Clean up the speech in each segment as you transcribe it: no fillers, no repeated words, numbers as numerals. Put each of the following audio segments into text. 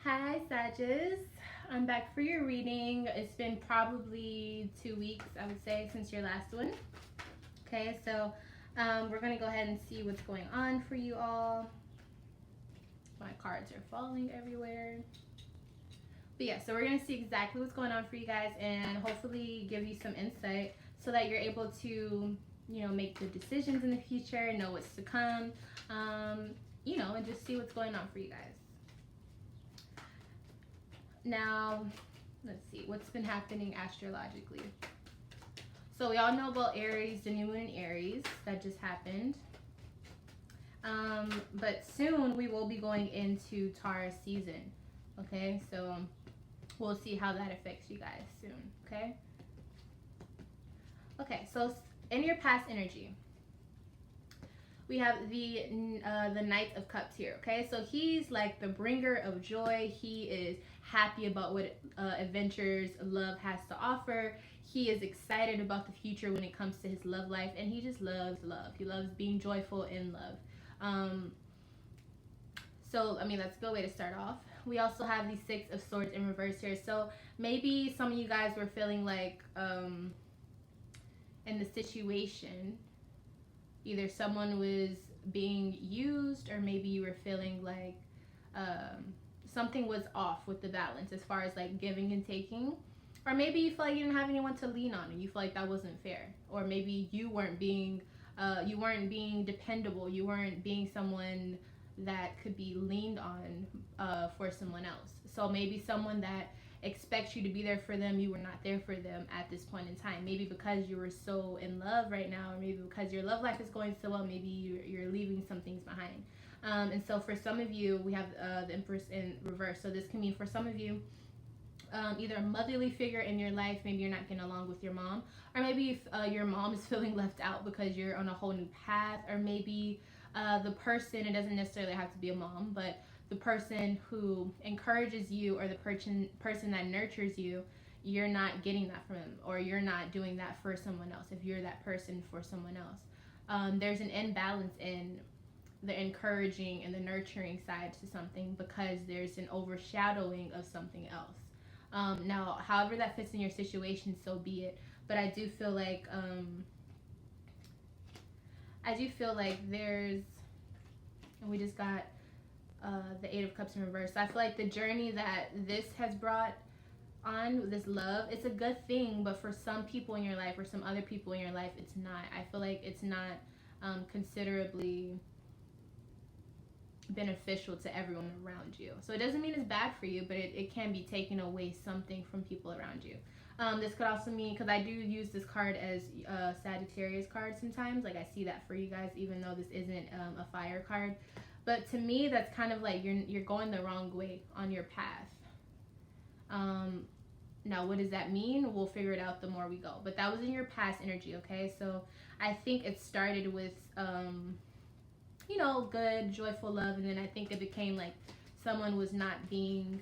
Hi, Sages. I'm back for your reading. It's been probably 2 weeks, I would say, since your last one. Okay, so we're going to go ahead and see what's going on for you all. My cards are falling everywhere. But yeah, so we're going to see exactly what's going on for you guys and hopefully give you some insight so that you're able to, make good decisions in the future, know what's to come, and just see what's going on for you guys. Now, let's see what's been happening astrologically. So we all know about Aries, the new moon in Aries that just happened. But soon we will be going into Taurus season. Okay, so we'll see how that affects you guys soon. Okay. Okay, so in your past energy, we have the Knight of Cups here. Okay, so he's like the bringer of joy. He is happy about what adventures love has to offer. He is excited about the future when it comes to his love life, and he just loves love. He loves being joyful in love. So I mean, that's a good way to start off. We also have the Six of Swords in reverse here. So maybe some of you guys were feeling like in the situation, either someone was being used, or maybe you were feeling like something was off with the balance as far as like giving and taking. Or maybe you feel like you didn't have anyone to lean on and you feel like that wasn't fair. Or maybe you weren't being dependable. You weren't being someone that could be leaned on for someone else. So maybe someone that expects you to be there for them, you were not there for them at this point in time. Maybe because you were so in love right now, or maybe because your love life is going so well, maybe you're leaving some things behind. And so for some of you, we have the Empress in reverse. So this can mean for some of you, either a motherly figure in your life. Maybe you're not getting along with your mom, or maybe if your mom is feeling left out because you're on a whole new path, or maybe the person, it doesn't necessarily have to be a mom, but the person who encourages you, or the person that nurtures you, you're not getting that from them, or you're not doing that for someone else if you're that person for someone else. There's an imbalance in the encouraging and the nurturing side to something because there's an overshadowing of something else. Now, however that fits in your situation, so be it. But I do feel like there's, and we just got the Eight of Cups in reverse. So I feel like the journey that this has brought on, this love, it's a good thing, but for some people in your life, or some other people in your life, it's not. I feel like it's not considerably beneficial to everyone around you. So it doesn't mean it's bad for you, but it can be taking away something from people around you. This could also mean, because I do use this card as a Sagittarius card sometimes, like I see that for you guys, even though this isn't a fire card. But to me, that's kind of like you're going the wrong way on your path. Now, what does that mean? We'll figure it out the more we go. But that was in your past energy, okay? So I think it started with good, joyful love, and then I think it became like someone was not being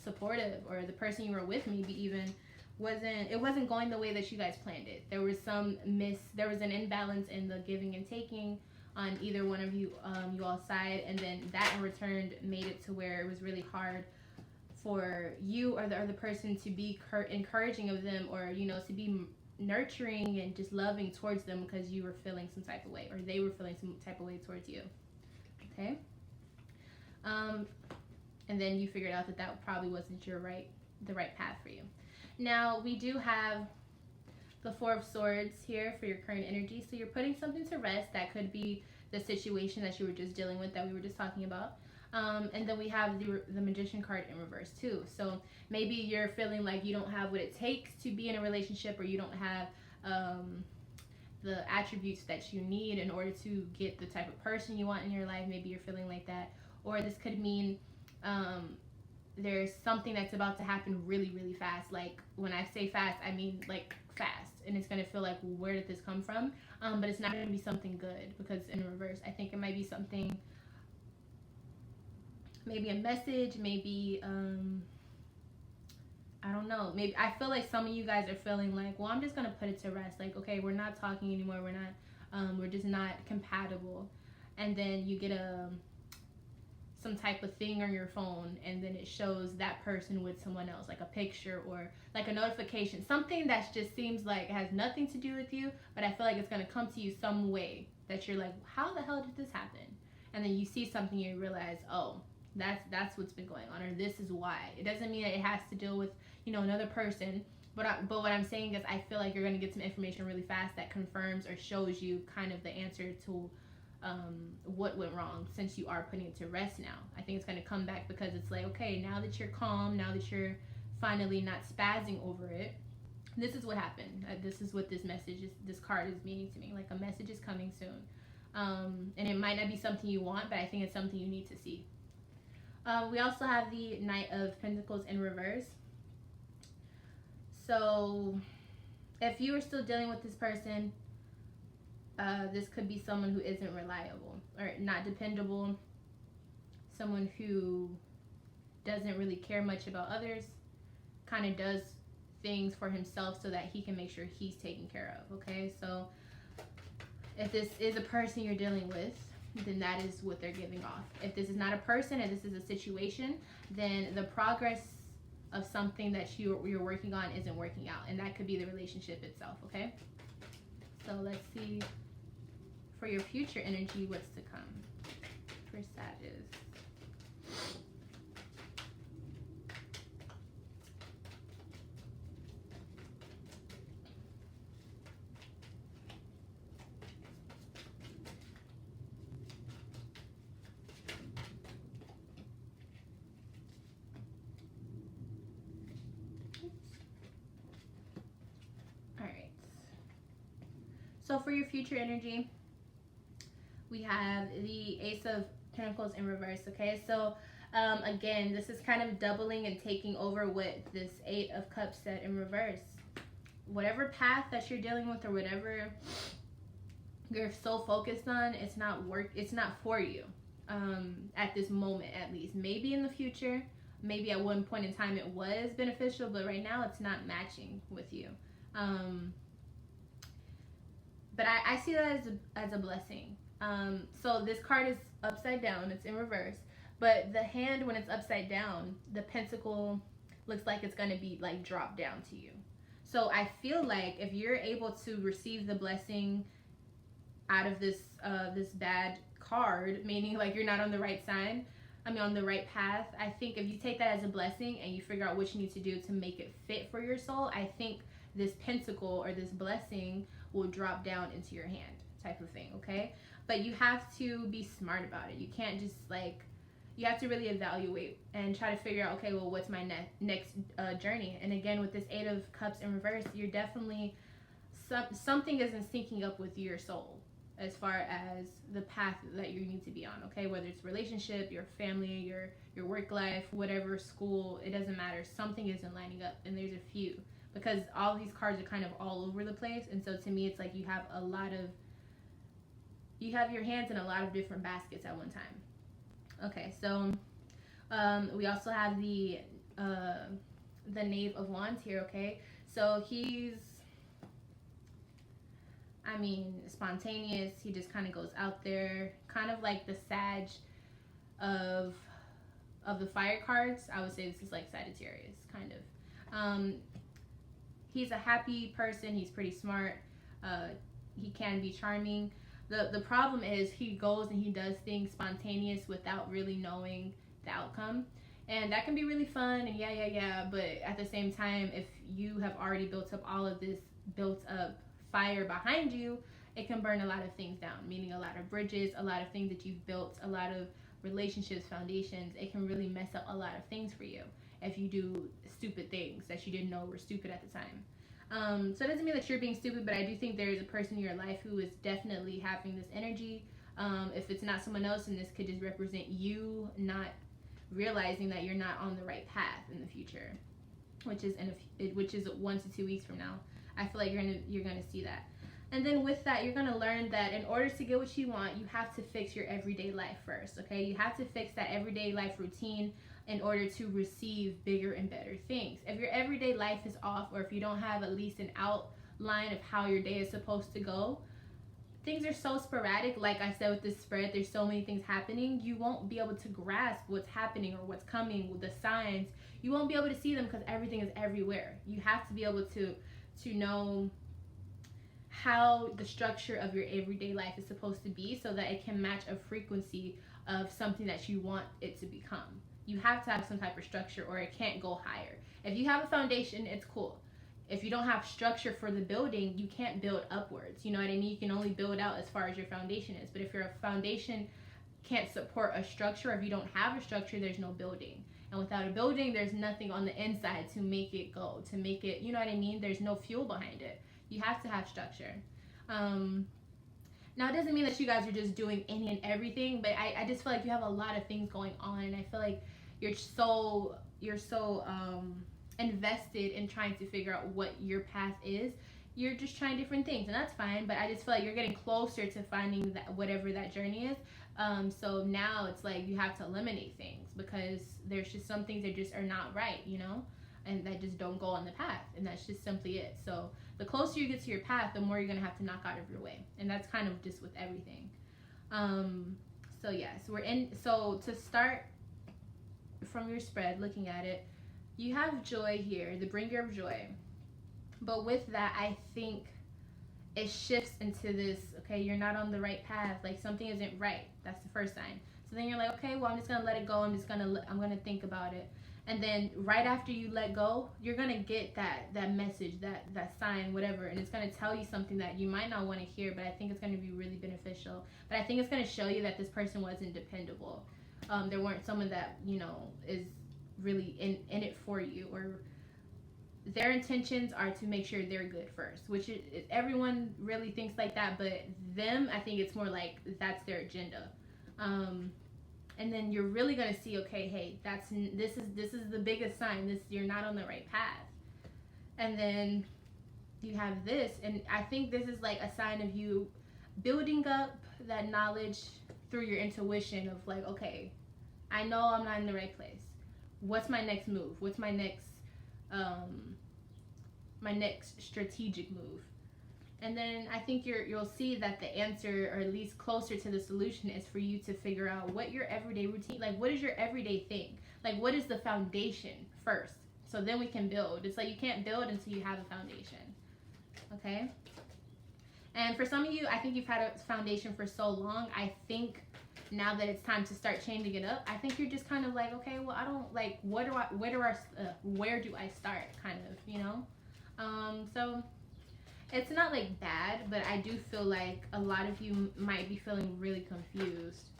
supportive, or the person you were with maybe even wasn't going the way that you guys planned it. There was an imbalance in the giving and taking on either one of you all's side, and then that in return made it to where it was really hard for you or the other person to be encouraging of them, or to be nurturing and just loving towards them, because you were feeling some type of way, or they were feeling some type of way towards you. Okay. And then you figured out that probably wasn't the right path for you. Now we do have the Four of Swords here for your current energy. So you're putting something to rest. That could be the situation that you were just dealing with, that we were just talking about. And then we have the Magician card in reverse too. So maybe you're feeling like you don't have what it takes to be in a relationship, or you don't have the attributes that you need in order to get the type of person you want in your life. Maybe you're feeling like that. Or this could mean there's something that's about to happen really, really fast. Like when I say fast, I mean like fast. And it's going to feel like, well, where did this come from? But it's not going to be something good, because in reverse, I think it might be something, maybe a message, maybe I don't know. Maybe I feel like some of you guys are feeling like, well, I'm just gonna put it to rest. Like, okay, we're not talking anymore. We're not. We're just not compatible. And then you get some type of thing on your phone, and then it shows that person with someone else, like a picture or like a notification, something that just seems like it has nothing to do with you, but I feel like it's going to come to you some way that you're like, how the hell did this happen? And then you see something and you realize, oh, that's what's been going on, or this is why. It doesn't mean that it has to deal with, you know, another person, but what I'm saying is I feel like you're going to get some information really fast that confirms or shows you kind of the answer to what went wrong, since you are putting it to rest now. I think it's going to come back because it's like, okay, now that you're calm, now that you're finally not spazzing over it, this is what happened. This is what this card is meaning to me. Like, a message is coming soon. And it might not be something you want, but I think it's something you need to see. We also have the Knight of Pentacles in reverse. So if you are still dealing with this person, this could be someone who isn't reliable or not dependable, someone who doesn't really care much about others, kind of does things for himself so that he can make sure he's taken care of. Okay, so if this is a person you're dealing with, then that is what they're giving off. If this is not a person and this is a situation, then the progress of something that you're working on isn't working out, and that could be the relationship itself. Okay, so let's see for your future energy what's to come for Sagittarius. So for your future energy, we have the Ace of Pentacles in reverse. Okay, so again, this is kind of doubling and taking over what this Eight of Cups said in reverse. Whatever path that you're dealing with, or whatever you're so focused on, it's not for you at this moment, at least. Maybe in the future, maybe at one point in time it was beneficial, but right now it's not matching with you. But I see that as a blessing. So this card is upside down. It's in reverse. But the hand, when it's upside down, the pentacle looks like it's going to be like dropped down to you. So I feel like if you're able to receive the blessing out of this bad card, meaning like you're not on the right side, on the right path, I think if you take that as a blessing and you figure out what you need to do to make it fit for your soul, I think this pentacle or this blessing will drop down into your hand, type of thing. Okay, but you have to be smart about it. You can't just you have to really evaluate and try to figure out, okay, well, what's my next journey? And again, with this Eight of Cups in reverse, you're definitely something isn't syncing up with your soul as far as the path that you need to be on. Okay, whether it's relationship, your family, your work life, whatever, school, it doesn't matter. Something isn't lining up, and there's a few, because all these cards are kind of all over the place. And so to me, it's like you have your hands in a lot of different baskets at one time. Okay, so we also have the Knave of Wands here. Okay, so he's, spontaneous. He just kind of goes out there, kind of like the Sag of the fire cards. I would say this is like Sagittarius, kind of. He's a happy person. He's pretty smart. He can be charming. The problem is he goes and he does things spontaneous without really knowing the outcome. And that can be really fun and yeah. But at the same time, if you have already built up all of this built up fire behind you, it can burn a lot of things down, meaning a lot of bridges, a lot of things that you've built, a lot of relationships, foundations. It can really mess up a lot of things for you if you do stupid things that you didn't know were stupid at the time. So it doesn't mean that you're being stupid, but I do think there is a person in your life who is definitely having this energy. If it's not someone else, and this could just represent you not realizing that you're not on the right path in the future, which is 1 to 2 weeks from now. I feel like you're gonna see that. And then with that, you're gonna learn that in order to get what you want, you have to fix your everyday life first. Okay, you have to fix that everyday life routine in order to receive bigger and better things. If your everyday life is off, or if you don't have at least an outline of how your day is supposed to go, things are so sporadic. Like I said with this spread, there's so many things happening. You won't be able to grasp what's happening or what's coming with the signs. You won't be able to see them because everything is everywhere. You have to be able to know how the structure of your everyday life is supposed to be so that it can match a frequency of something that you want it to become. You have to have some type of structure or it can't go higher. If you have a foundation, it's cool. If you don't have structure for the building, you can't build upwards. You know what I mean? You can only build out as far as your foundation is. But if your foundation can't support a structure, if you don't have a structure, there's no building. And without a building, there's nothing on the inside to make it go, to make it, you know what I mean? There's no fuel behind it. You have to have structure. Now, it doesn't mean that you guys are just doing any and everything, but I just feel like you have a lot of things going on. And I feel like you're so invested in trying to figure out what your path is. You're just trying different things, and that's fine, but I just feel like you're getting closer to finding that whatever that journey is. So now it's like you have to eliminate things because there's just some things that just are not right, you know, and that just don't go on the path, and that's just simply it. So the closer you get to your path, the more you're gonna have to knock out of your way, and that's kind of just with everything. So yeah, so to start from your spread, looking at it, you have joy here, the bringer of joy. But with that, I think it shifts into this, okay, you're not on the right path, like something isn't right. That's the first sign. So then you're like, okay, well, I'm just gonna let it go. I'm gonna think about it. And then right after you let go, you're gonna get that message, that sign, whatever, and it's gonna tell you something that you might not want to hear, but I think it's gonna be really beneficial. But I think it's gonna show you that this person wasn't dependable. There weren't someone that, you know, is really in it for you, or their intentions are to make sure they're good first, which everyone really thinks like that, but them, I think it's more like that's their agenda. And then you're really gonna see, okay, hey, this is the biggest sign. You're not on the right path. And then you have this, and I think this is like a sign of you building up that knowledge through your intuition of like, okay, I know I'm not in the right place. What's my next move? What's my next strategic move? And then I think you'll see that the answer, or at least closer to the solution, is for you to figure out what your everyday routine, like what is your everyday thing? Like what is the foundation first? So then we can build. It's like you can't build until you have a foundation. Okay? And for some of you, I think you've had a foundation for so long. I think now that it's time to start changing it up, I think you're just kind of like, okay, well, I don't like, where do I start, kind of, you know? So it's not like bad, but I do feel like a lot of you might be feeling really confused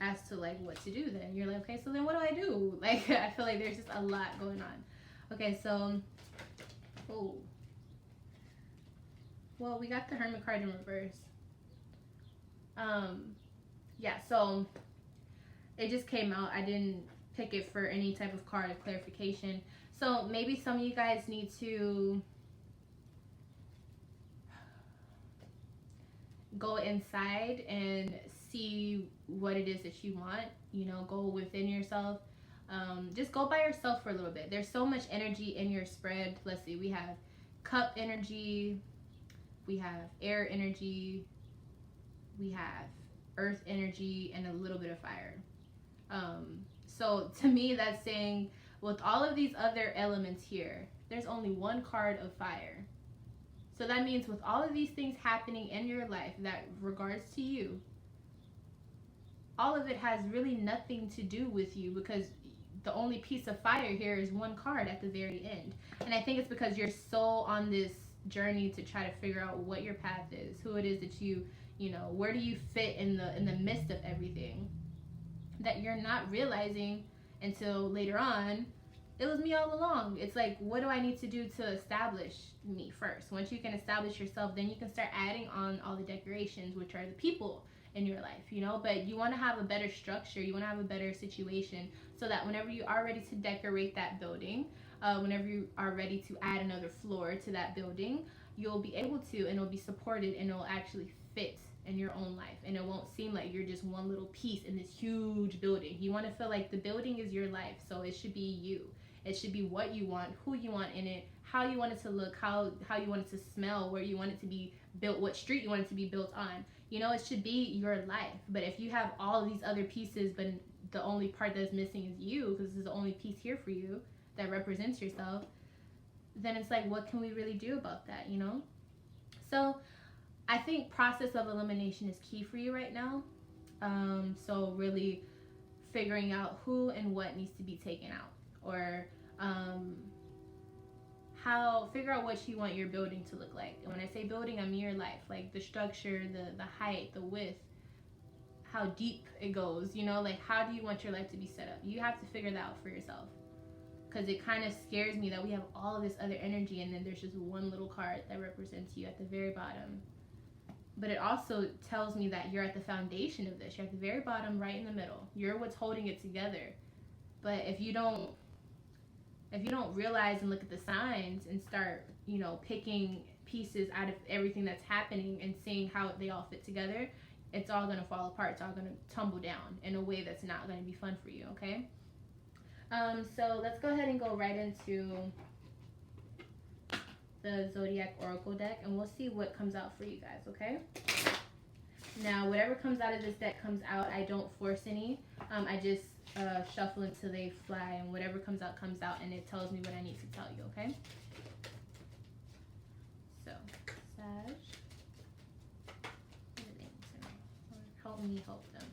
as to like what to do then. You're like, okay, so then what do I do? Like, I feel like there's just a lot going on. Okay, so, oh. Well, we got the Hermit card in reverse. Yeah, so it just came out. I didn't pick it for any type of card of clarification. So maybe some of you guys need to go inside and see what it is that you want. You know, go within yourself. Just go by yourself for a little bit. There's so much energy in your spread. Let's see, we have cup energy, we have air energy, we have earth energy, and a little bit of fire. So to me, that's saying with all of these other elements here, there's only one card of fire. So that means with all of these things happening in your life that regards to you, all of it has really nothing to do with you, because the only piece of fire here is one card at the very end. And I think it's because you're so on this journey to try to figure out what your path is, who it is that you know, where do you fit in the midst of everything, that you're not realizing until later on, it was me all along. It's like, what do I need to do to establish me first? Once you can establish yourself, then you can start adding on all the decorations, which are the people in your life, you know. But you want to have a better structure, you want to have a better situation, so that whenever you are ready to decorate that building, whenever you are ready to add another floor to that building, you'll be able to, and it'll be supported, and it'll actually fit in your own life, and it won't seem like you're just one little piece in this huge building. You want to feel like the building is your life, so it should be you. It should be what you want, who you want in it, how you want it to look, how you want it to smell, where you want it to be built, what street you want it to be built on. You know, it should be your life. But if you have all of these other pieces, but the only part that's missing is you, because this is the only piece here for you that represents yourself, then it's like, what can we really do about that, you know? So I think process of elimination is key for you right now. So really figuring out who and what needs to be taken out, or figure out what you want your building to look like. And when I say building, I mean your life, like the structure, the height, the width, how deep it goes, you know, like how do you want your life to be set up? You have to figure that out for yourself, because it kind of scares me that we have all of this other energy and then there's just one little card that represents you at the very bottom. But it also tells me that you're at the foundation of this. You're at the very bottom, right in the middle. You're what's holding it together. But if you don't realize and look at the signs and start, you know, picking pieces out of everything that's happening and seeing how they all fit together, it's all going to fall apart. It's all going to tumble down in a way that's not going to be fun for you, okay? So let's go ahead and go right into the Zodiac Oracle deck, and we'll see what comes out for you guys, okay? Now, whatever comes out of this deck comes out. I don't force any. I just shuffle until they fly, and whatever comes out, and it tells me what I need to tell you, okay? So, Sag. Help me help them.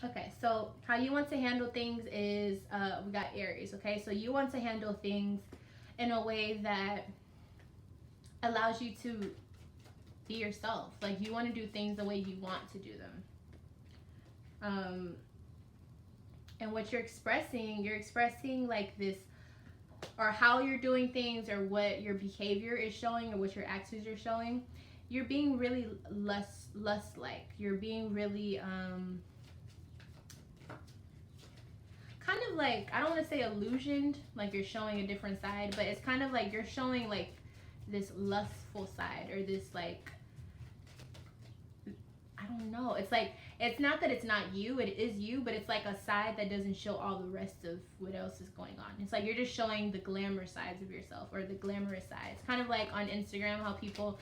Okay, so how you want to handle things is, we got Aries, okay? So you want to handle things in a way that allows you to be yourself. Like, you want to do things the way you want to do them. And what you're expressing like this, or how you're doing things, or what your behavior is showing, or what your actions are showing. You're being really lust-like. You're being really, kind of like, I don't want to say illusioned, like you're showing a different side, but it's kind of like you're showing like this lustful side, or this like, I don't know, it's like, it's not that it's not you, it is you, but it's like a side that doesn't show all the rest of what else is going on. It's like you're just showing the glamour sides of yourself, or the glamorous sides. Kind of like on Instagram, how people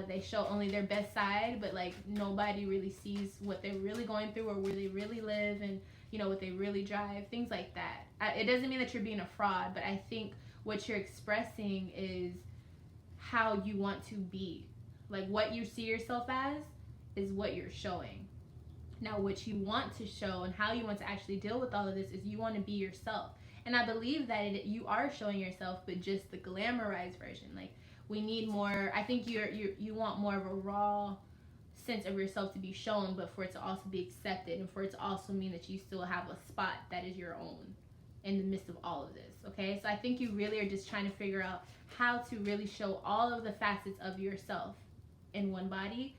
they show only their best side, but like nobody really sees what they're really going through, or where they really live, and you know, what they really drive, things like that. It doesn't mean that you're being a fraud, but I think what you're expressing is how you want to be. Like, what you see yourself as is what you're showing. Now, what you want to show and how you want to actually deal with all of this is you want to be yourself. And I believe that you are showing yourself, but just the glamorized version. Like, we need more, I think you want more of a raw sense of yourself to be shown, but for it to also be accepted, and for it to also mean that you still have a spot that is your own in the midst of all of this, okay? So I think you really are just trying to figure out how to really show all of the facets of yourself in one body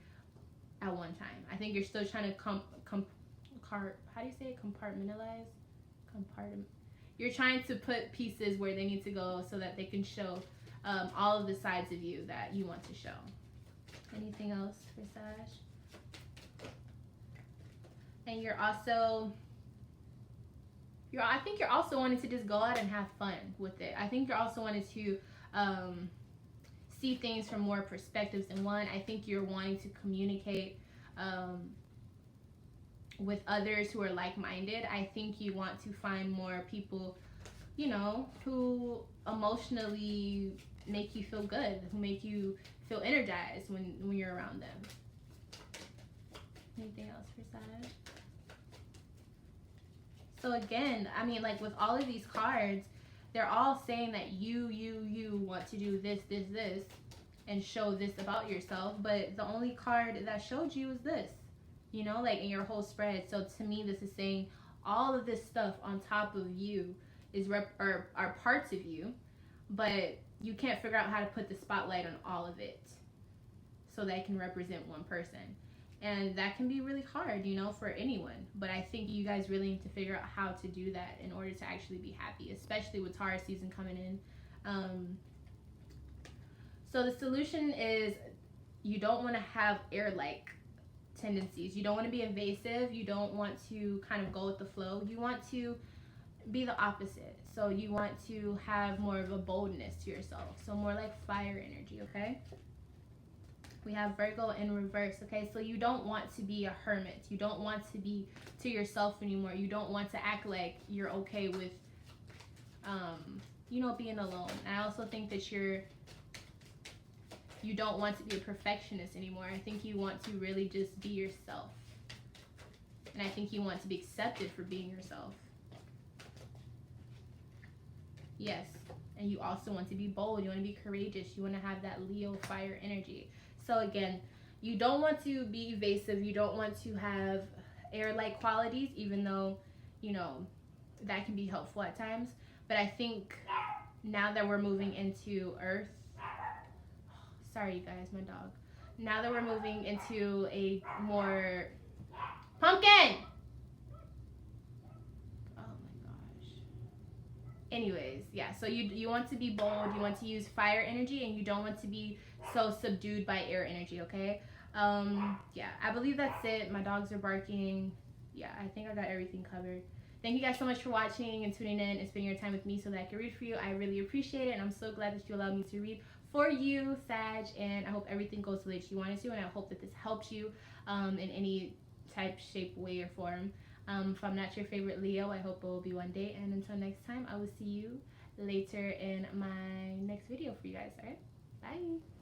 at one time. I think you're still trying to how do you say it? Compartmentalize? You're trying to put pieces where they need to go so that they can show all of the sides of you that you want to show. Anything else for Sag? And I think you're also wanting to just go out and have fun with it. I think you're also wanting to see things from more perspectives than one. I think you're wanting to communicate with others who are like-minded. I think you want to find more people, you know, who emotionally make you feel good, who make you feel energized when you're around them. Anything else for Sag? So again, I mean, like with all of these cards, they're all saying that you want to do this, and show this about yourself. But the only card that showed you is this, you know, like in your whole spread. So to me, this is saying all of this stuff on top of you are parts of you, but you can't figure out how to put the spotlight on all of it so that it can represent one person. And that can be really hard, you know, for anyone. But I think you guys really need to figure out how to do that in order to actually be happy, especially with Taurus season coming in. So the solution is, you don't want to have air-like tendencies. You don't want to be invasive. You don't want to kind of go with the flow. You want to be the opposite. So you want to have more of a boldness to yourself. So more like fire energy, okay? We have Virgo in reverse, okay? So you don't want to be a hermit. You don't want to be to yourself anymore. You don't want to act like you're okay with, you know, being alone. I also think that you don't want to be a perfectionist anymore. I think you want to really just be yourself. And I think you want to be accepted for being yourself. Yes. And you also want to be bold. You want to be courageous. You want to have that Leo fire energy. So again, you don't want to be evasive. You don't want to have air-like qualities, even though, you know, that can be helpful at times. But I think now that we're moving into Earth, sorry you guys, my dog. Now that we're moving into a more pumpkin. Oh my gosh. Anyways, yeah. So you want to be bold. You want to use fire energy, and you don't want to be so subdued by air energy. Okay. Yeah. I believe that's it. My dogs are barking. Yeah. I think I got everything covered. Thank you guys so much for watching and tuning in and spending your time with me so that I can read for you. I really appreciate it, and I'm so glad that you allowed me to read for you, Sag, and I hope everything goes the way that you wanted to, and I hope that this helped you in any type, shape, way, or form. If I'm not your favorite Leo, I hope it will be one day, and until next time, I will see you later in my next video for you guys. All right, bye.